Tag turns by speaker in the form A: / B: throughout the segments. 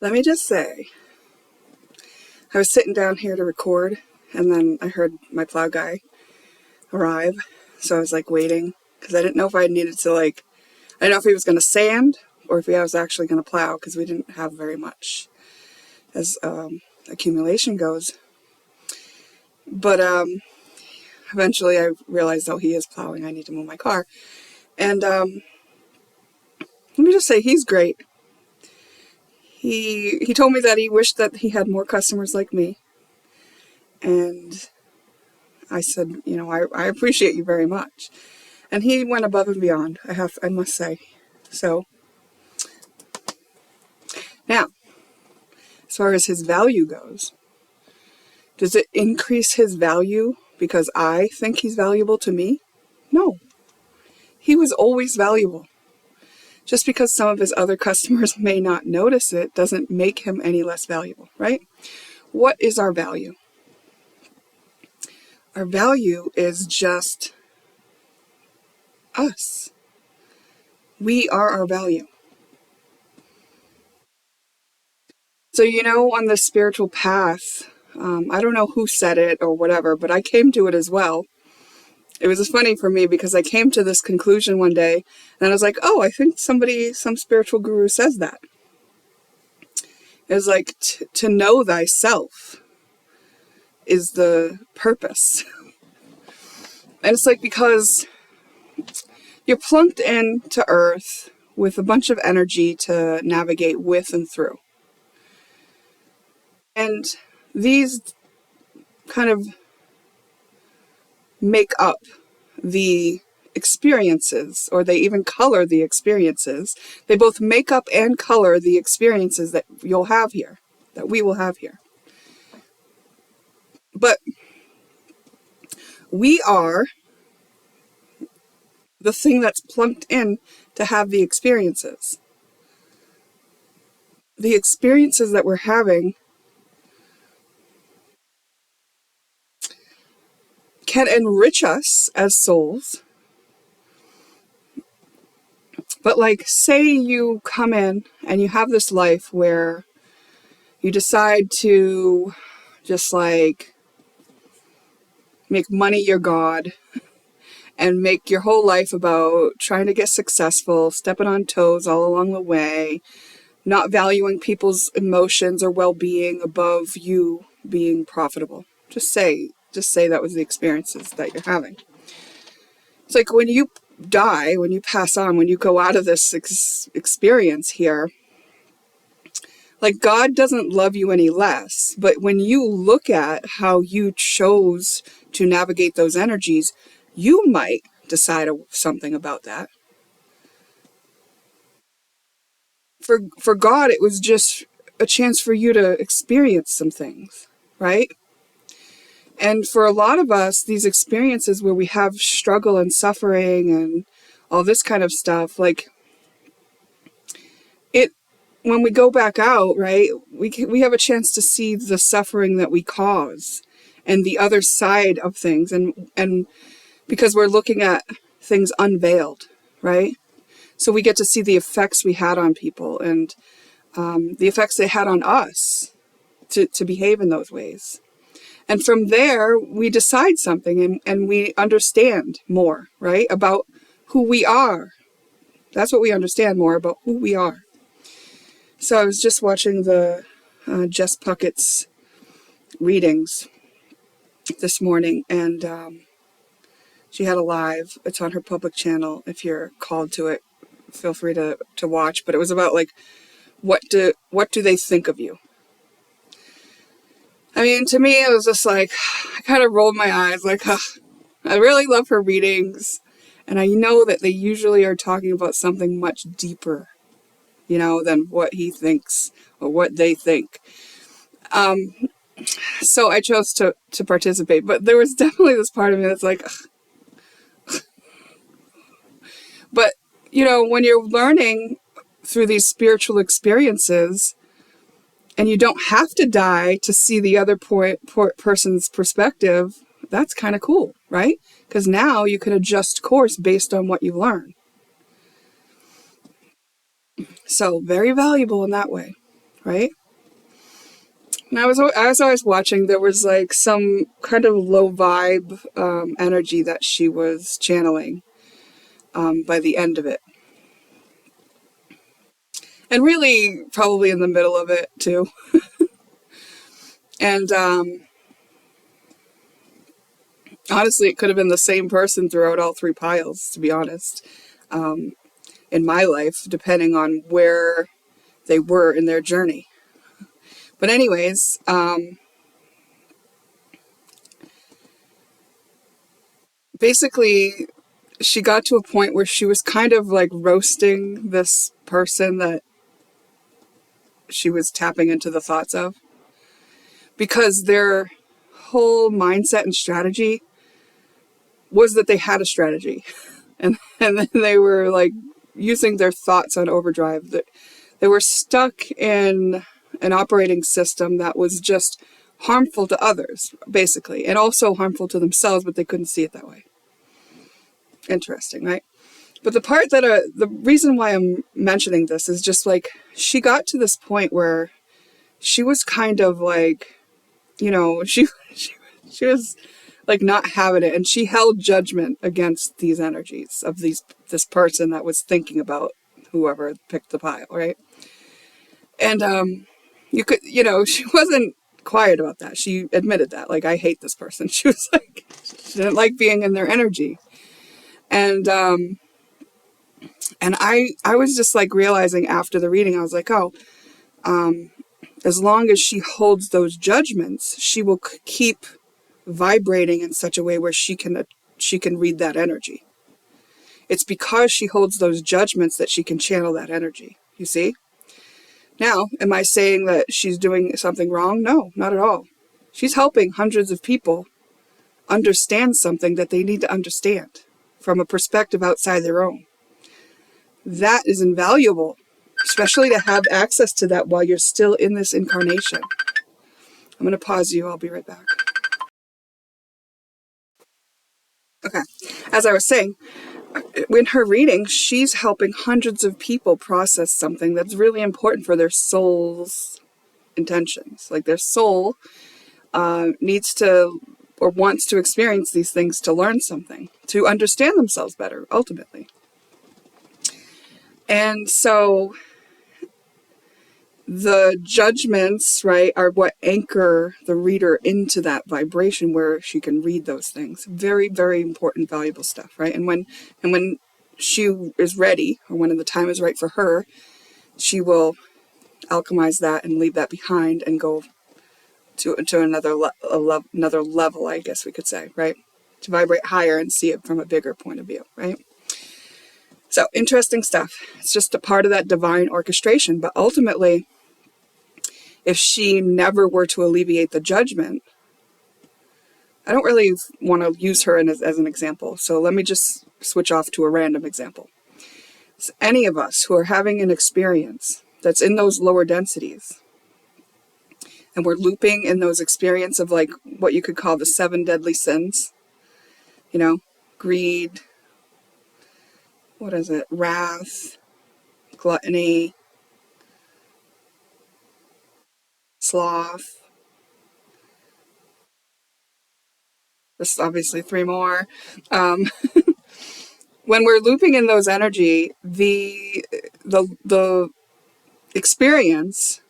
A: Let me just say, I was sitting down here to record, and then I heard my plow guy arrive, so I was like waiting, because I didn't know if I needed to I didn't know if he was going to sand, or if he was actually going to plow, because we didn't have very much as accumulation goes. But eventually I realized, oh, he is plowing, I need to move my car. And let me just say, he's great. He told me that he wished that he had more customers like me. And I said, I appreciate you very much. And he went above and beyond, I must say. So, now, as far as his value goes, does it increase his value because I think he's valuable to me? No. He was always valuable. Just because some of his other customers may not notice it doesn't make him any less valuable, right? What is our value? Our value is just us. We are our value. So, on the spiritual path, I don't know who said it or whatever, but I came to it as well. It was funny for me because I came to this conclusion one day, and I was like, oh, I think some spiritual guru says that. It was like, to know thyself is the purpose. And it's like, because you're plunked into Earth with a bunch of energy to navigate with and through. And these kind of make up the experiences, or they even color the experiences. They both make up and color the experiences that you'll have here, that we will have here. But we are the thing that's plunked in to have the experiences. The experiences that we're having can enrich us as souls. But say you come in and you have this life where you decide to just make money your god and make your whole life about trying to get successful, stepping on toes all along the way, not valuing people's emotions or well-being above you being profitable. Just say that was the experiences that you're having. It's like when you die, when you pass on, when you go out of this experience here, God doesn't love you any less. But when you look at how you chose to navigate those energies, you might decide something about that. For God, it was just a chance for you to experience some things, right? And for a lot of us, these experiences where we have struggle and suffering and all this kind of stuff, when we go back out, right, we have a chance to see the suffering that we cause and the other side of things, and because we're looking at things unveiled, right? So we get to see the effects we had on people and the effects they had on us to behave in those ways. And from there, we decide something and we understand more, right, about who we are. That's what we understand more about, who we are. So I was just watching the Jess Puckett's readings this morning, and she had a live. It's on her public channel. If you're called to it, feel free to watch. But it was about what do they think of you? I mean, to me, it was just I kind of rolled my eyes I really love her readings. And I know that they usually are talking about something much deeper, than what he thinks or what they think. So I chose to participate. But there was definitely this part of me that's But, when you're learning through these spiritual experiences, and you don't have to die to see the other person's perspective, that's kind of cool, right? Because now you can adjust course based on what you learn. So very valuable in that way. right? And as I was watching, there was like some kind of low vibe energy that she was channeling by the end of it. And really probably in the middle of it too. And honestly, it could have been the same person throughout all three piles, to be honest, in my life, depending on where they were in their journey. But anyways, basically, she got to a point where she was kind of like roasting this person that she was tapping into the thoughts of, because their whole mindset and strategy was that they had a strategy, and then they were like using their thoughts on overdrive. That they were stuck in an operating system that was just harmful to others, basically, and also harmful to themselves, but they couldn't see it that way. Interesting, right? But the part that the reason why I'm mentioning this is just like she got to this point where she was kind of like, she was like not having it, and she held judgment against these energies of this person that was thinking about whoever picked the pile, right? And you could, she wasn't quiet about that. She admitted that, like, I hate this person. She was like, she didn't like being in their energy. And I was just like realizing after the reading, I was like, oh, as long as she holds those judgments, she will keep vibrating in such a way where she can read that energy. It's because she holds those judgments that she can channel that energy. You see? Now, am I saying that she's doing something wrong? No, not at all. She's helping hundreds of people understand something that they need to understand from a perspective outside their own. That is invaluable, especially to have access to that while you're still in this incarnation. I'm going to pause you. I'll be right back. Okay. As I was saying, in her reading, she's helping hundreds of people process something that's really important for their soul's intentions. Like their soul needs to or wants to experience these things to learn something, to understand themselves better, ultimately. And so the judgments, right, are what anchor the reader into that vibration where she can read those things. Very, very important, valuable stuff, right? And when she is ready, or when the time is right for her, she will alchemize that and leave that behind and go to another level, I guess we could say, right? To vibrate higher and see it from a bigger point of view, right? So, interesting stuff. It's just a part of that divine orchestration. But ultimately, if she never were to alleviate the judgment, I don't really want to use her as an example. So let me just switch off to a random example. So any of us who are having an experience that's in those lower densities, and we're looping in those experiences of like what you could call the 7 deadly sins, greed, what is it? Wrath, gluttony, sloth. There's obviously 3 more. When we're looping in those energy, the experience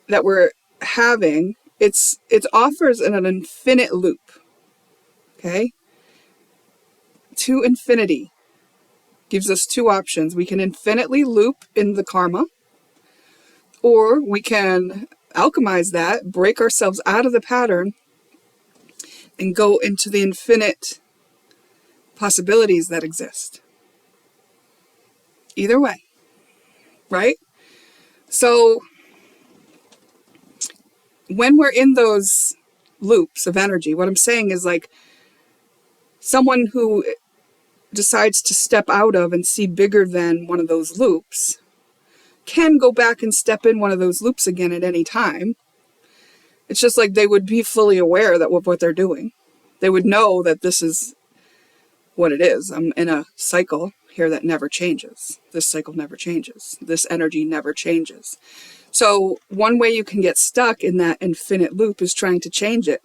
A: that we're having, it offers an infinite loop. Okay? To infinity gives us 2 options. We can infinitely loop in the karma, or we can alchemize that, break ourselves out of the pattern, and go into the infinite possibilities that exist. Either way, right? So when we're in those loops of energy, what I'm saying is like someone who decides to step out of and see bigger than one of those loops can go back and step in one of those loops again at any time. It's just like they would be fully aware that what they're doing. They would know that this is what it is. I'm in a cycle here that never changes. This cycle never changes. This energy never changes. So one way you can get stuck in that infinite loop is trying to change it.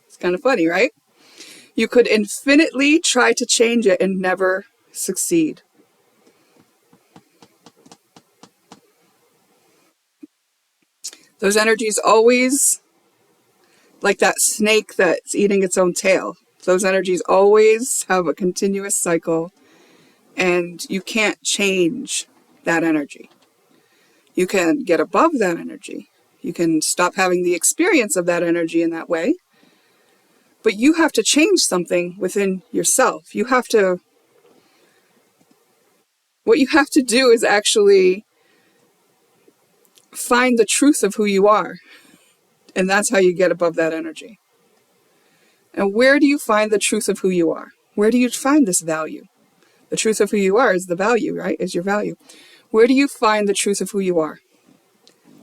A: It's kind of funny, right? You could infinitely try to change it and never succeed. Those energies always, like that snake that's eating its own tail, those energies always have a continuous cycle, and you can't change that energy. You can get above that energy. You can stop having the experience of that energy in that way. But you have to change something within yourself. What you have to do is actually find the truth of who you are. And that's how you get above that energy. And where do you find the truth of who you are? Where do you find this value? The truth of who you are is the value, right? Is your value. Where do you find the truth of who you are?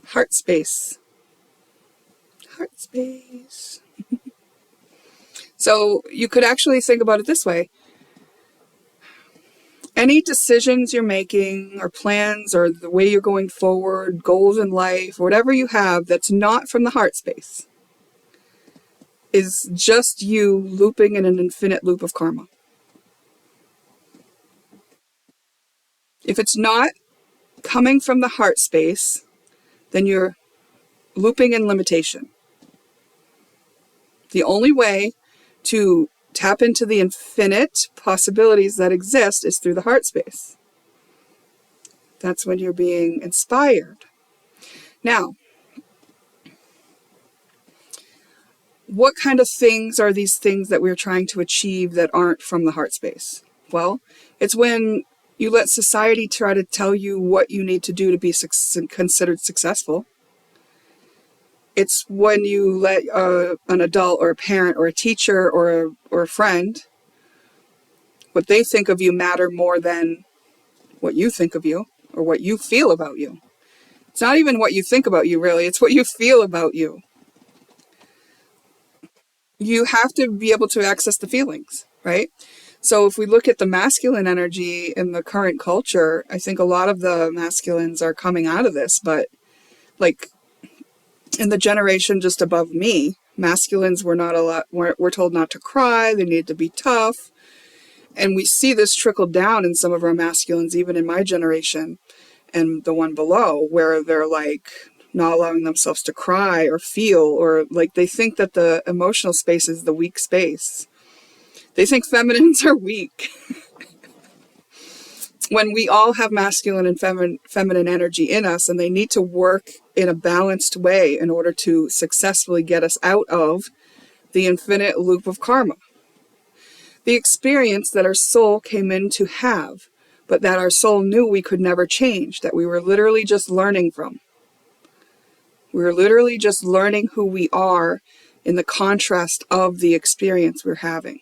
A: Heart space. Heart space. So you could actually think about it this way. Any decisions you're making or plans or the way you're going forward, goals in life, whatever you have that's not from the heart space is just you looping in an infinite loop of karma. If it's not coming from the heart space, then you're looping in limitation. The only way to tap into the infinite possibilities that exist is through the heart space. That's when you're being inspired. Now, what kind of things are these things that we're trying to achieve that aren't from the heart space? Well, it's when you let society try to tell you what you need to do to be considered successful. It's when you let an adult or a parent or a teacher or a friend, what they think of you matter more than what you think of you or what you feel about you. It's not even what you think about you, really. It's what you feel about you. You have to be able to access the feelings, right? So if we look at the masculine energy in the current culture, I think a lot of the masculines are coming out of this, but like in the generation just above me, masculines were told not to cry, they needed to be tough. And we see this trickle down in some of our masculines, even in my generation and the one below, where they're like not allowing themselves to cry or feel, or like they think that the emotional space is the weak space. They think feminines are weak. When we all have masculine and feminine energy in us, and they need to work in a balanced way in order to successfully get us out of the infinite loop of karma. The experience that our soul came in to have, but that our soul knew we could never change, that we were literally just learning from. We were literally just learning who we are in the contrast of the experience we're having.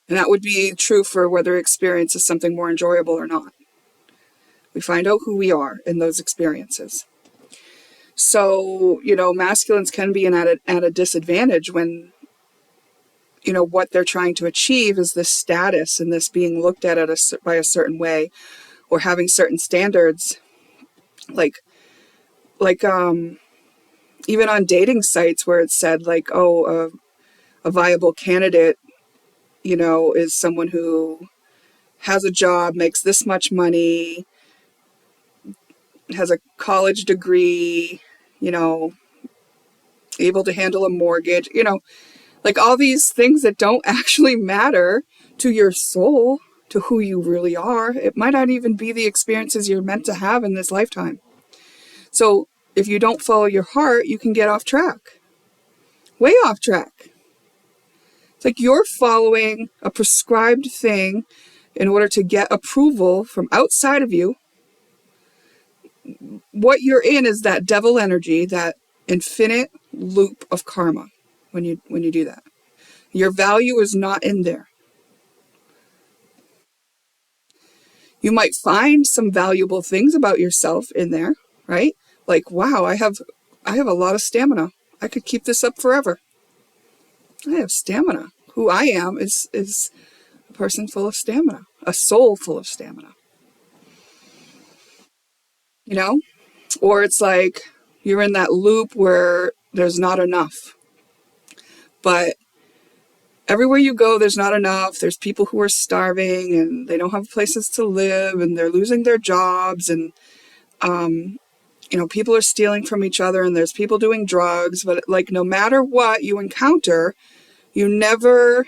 A: And that would be true for whether experience is something more enjoyable or not. We find out who we are in those experiences. So, masculines can be at a disadvantage when, what they're trying to achieve is this status and this being looked at by a certain way, or having certain standards, like even on dating sites where it's said like, oh, a viable candidate, is someone who has a job, makes this much money, has a college degree, able to handle a mortgage, like all these things that don't actually matter to your soul, to who you really are. It might not even be the experiences you're meant to have in this lifetime. So if you don't follow your heart, you can get off track, way off track. It's like you're following a prescribed thing in order to get approval from outside of you. What you're in is that devil energy, that infinite loop of karma when you do that. Your value is not in there. You might find some valuable things about yourself in there, right? Like, wow, I have a lot of stamina. I could keep this up forever. I have stamina. who I am is a person full of stamina, a soul full of stamina, you know? Or it's like you're in that loop where there's not enough. But everywhere you go, there's not enough. There's people who are starving and they don't have places to live and they're losing their jobs. And, people are stealing from each other and there's people doing drugs. But like, no matter what you encounter, you never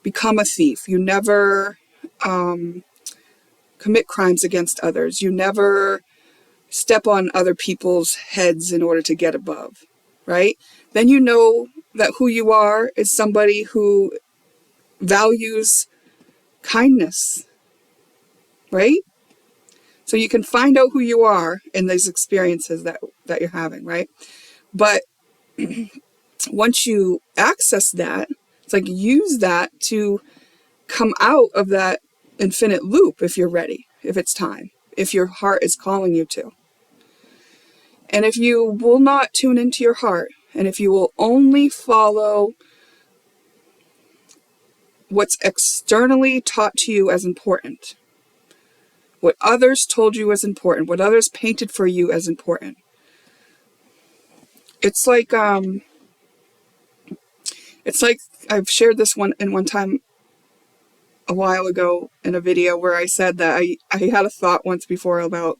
A: become a thief. You never commit crimes against others. You never step on other people's heads in order to get above, right? Then you know that who you are is somebody who values kindness, right? So you can find out who you are in these experiences that you're having, right? But once you access that, it's like use that to come out of that infinite loop if you're ready, if it's time, if your heart is calling you to. And if you will not tune into your heart, and if you will only follow what's externally taught to you as important, what others told you as important, what others painted for you as important. It's like I've shared this one time a while ago in a video where I said that I had a thought once before about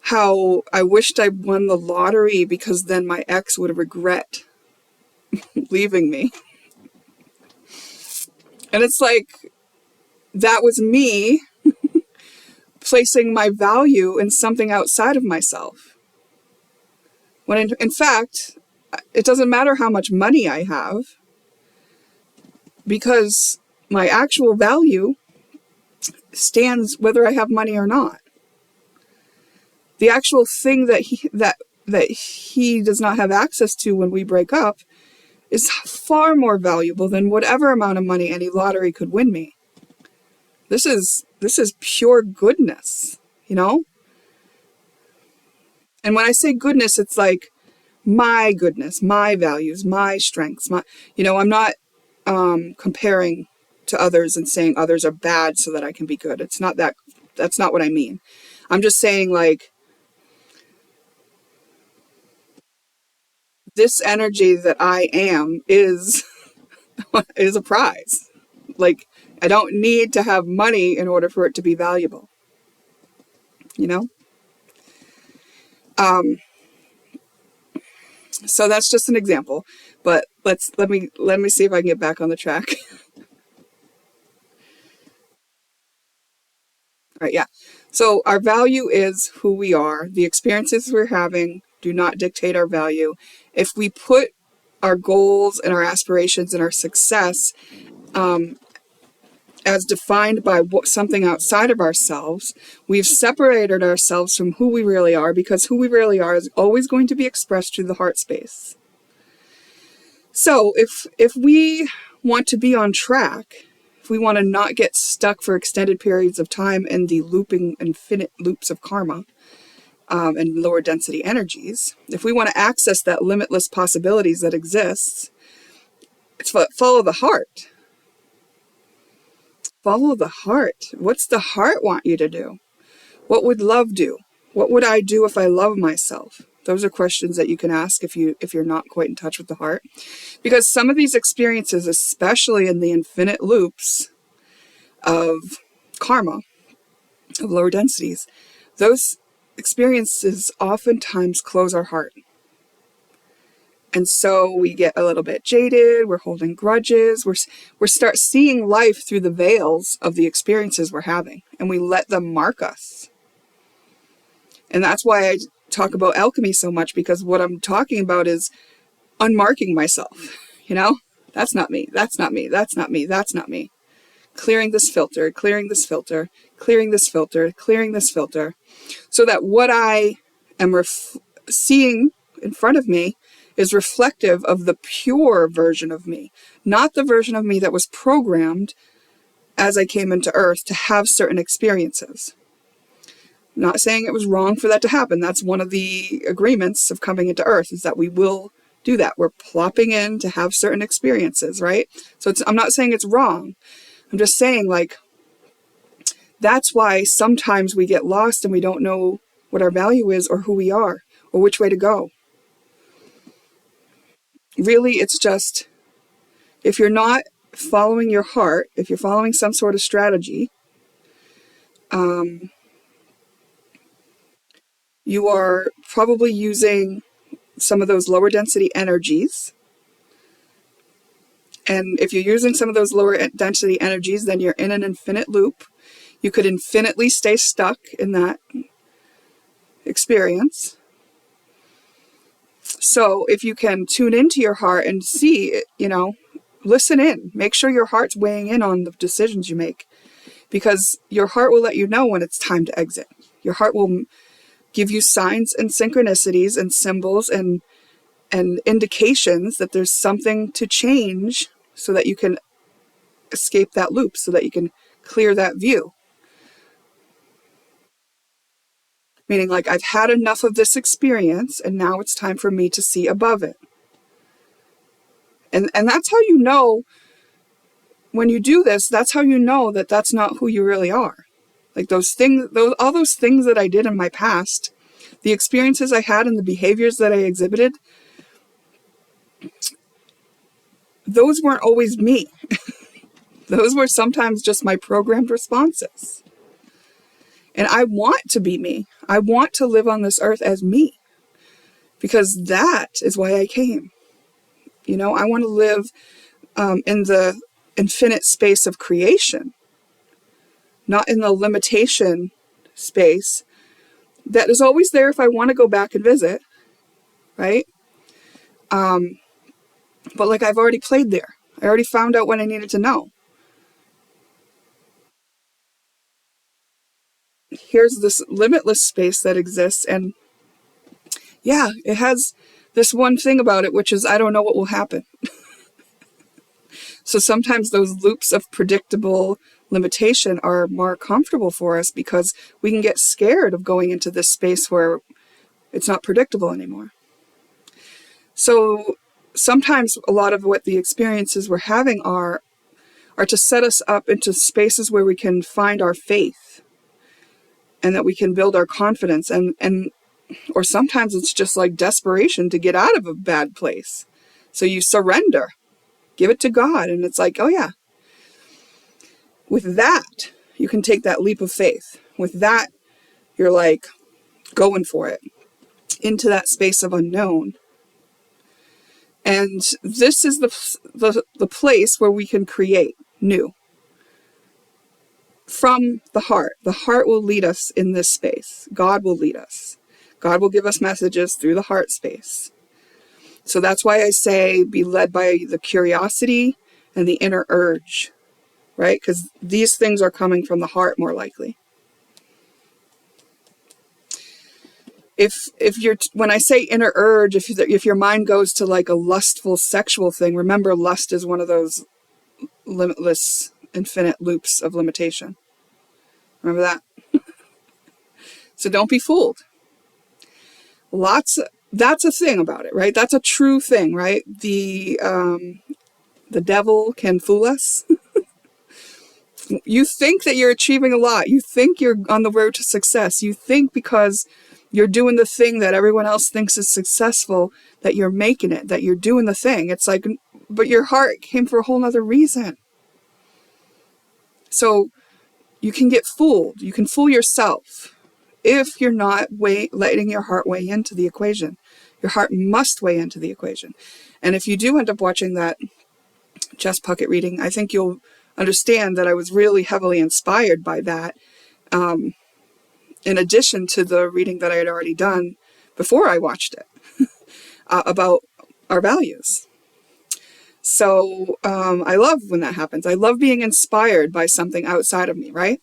A: how I wished I won the lottery because then my ex would regret leaving me. And it's like, that was me placing my value in something outside of myself. When in fact, it doesn't matter how much money I have, because my actual value stands whether I have money or not. The actual thing that he does not have access to when we break up is far more valuable than whatever amount of money any lottery could win me. This is pure goodness, you know? And when I say goodness, it's like my goodness, my values, my strengths, I'm not comparing to others and saying others are bad so that I can be good. It's not that. That's not what I mean. I'm just saying, like, this energy that I am is a prize. Like, I don't need to have money in order for it to be valuable. You know? So that's just an example. But let me see if I can get back on the track. All right, yeah. So our value is who we are. The experiences we're having do not dictate our value. If we put our goals and our aspirations and our success as defined by something outside of ourselves, we've separated ourselves from who we really are, because who we really are is always going to be expressed through the heart space. So if we want to be on track, if we want to not get stuck for extended periods of time in the looping infinite loops of karma and lower density energies, if we want to access that limitless possibilities that exists, it's follow the heart. Follow the heart. What's the heart want you to do? What would love do? What would I do if I love myself? Those are questions that you can ask if you're not quite in touch with the heart. Because some of these experiences, especially in the infinite loops of karma, of lower densities, those experiences oftentimes close our heart. And so we get a little bit jaded, we're holding grudges, we start seeing life through the veils of the experiences we're having, and we let them mark us. And that's why I talk about alchemy so much, because what I'm talking about is unmarking myself. That's not me, that's not me, that's not me, that's not me. Clearing this filter, clearing this filter, clearing this filter, clearing this filter, so that what I am seeing in front of me is reflective of the pure version of me, not the version of me that was programmed as I came into Earth to have certain experiences. I'm not saying it was wrong for that to happen. That's one of the agreements of coming into Earth, is that we will do that. We're plopping in to have certain experiences, right? So I'm not saying it's wrong. I'm just saying, like, that's why sometimes we get lost and we don't know what our value is or who we are or which way to go. Really, it's just, if you're not following your heart, if you're following some sort of strategy, you are probably using some of those lower density energies. And if you're using some of those lower density energies, then you're in an infinite loop. You could infinitely stay stuck in that experience. So if you can tune into your heart and see, listen in, make sure your heart's weighing in on the decisions you make, because your heart will let you know when it's time to exit. Your heart will give you signs and synchronicities and symbols and indications that there's something to change so that you can escape that loop, so that you can clear that view. Meaning, like, I've had enough of this experience and now it's time for me to see above it. And that's how you know, when you do this, that's how you know that that's not who you really are. Like those things, all those things that I did in my past, the experiences I had and the behaviors that I exhibited, those weren't always me. Those were sometimes just my programmed responses. And I want to be me. I want to live on this earth as me, because that is why I came. I want to live in the infinite space of creation, not in the limitation space that is always there if I want to go back and visit, right? But like, I've already played there. I already found out what I needed to know. Here's this limitless space that exists, and yeah, it has this one thing about it, which is I don't know what will happen. So sometimes those loops of predictable limitation are more comfortable for us, because we can get scared of going into this space where it's not predictable anymore. So sometimes a lot of what the experiences we're having are to set us up into spaces where we can find our faith and that we can build our confidence, and or sometimes it's just like desperation to get out of a bad place. So you surrender, give it to God, and it's like, oh yeah. With that, you can take that leap of faith. With that, you're like going for it into that space of unknown. And this is the place where we can create new. From the heart. The heart will lead us in this space. God will lead us. God will give us messages through the heart space. So that's why I say be led by the curiosity and the inner urge, right? Because these things are coming from the heart more likely. If when I say inner urge, if your mind goes to like a lustful sexual thing, remember, lust is one of those limitless, infinite loops of limitation. Remember that? So don't be fooled. That's a thing about it, right? That's a true thing, right? The devil can fool us. You think that you're achieving a lot. You think you're on the road to success. You think because you're doing the thing that everyone else thinks is successful, that you're making it, that you're doing the thing. It's like, but your heart came for a whole nother reason. So you can get fooled. You can fool yourself if you're not letting your heart weigh into the equation. Your heart must weigh into the equation. And if you do end up watching that Jess Puckett reading, I think you'll understand that I was really heavily inspired by that, in addition to the reading that I had already done before I watched it, about our values. So I love when that happens. I love being inspired by something outside of me, right?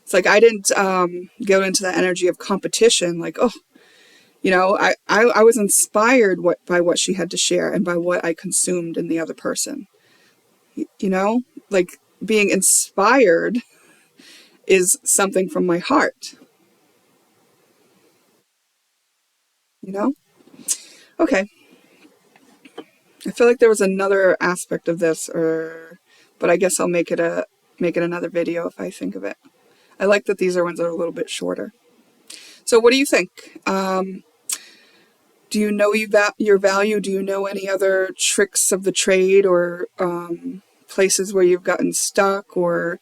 A: It's like I didn't go into the energy of competition, like, oh, I was inspired by what she had to share and by what I consumed in the other person. Like being inspired is something from my heart. Okay. I feel like there was another aspect of this, but I guess I'll make it another video if I think of it. I like that these are ones that are a little bit shorter. So what do you think? Do you know your value? Do you know any other tricks of the trade, or places where you've gotten stuck, or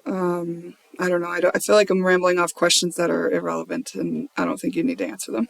A: I don't know. I feel like I'm rambling off questions that are irrelevant, and I don't think you need to answer them.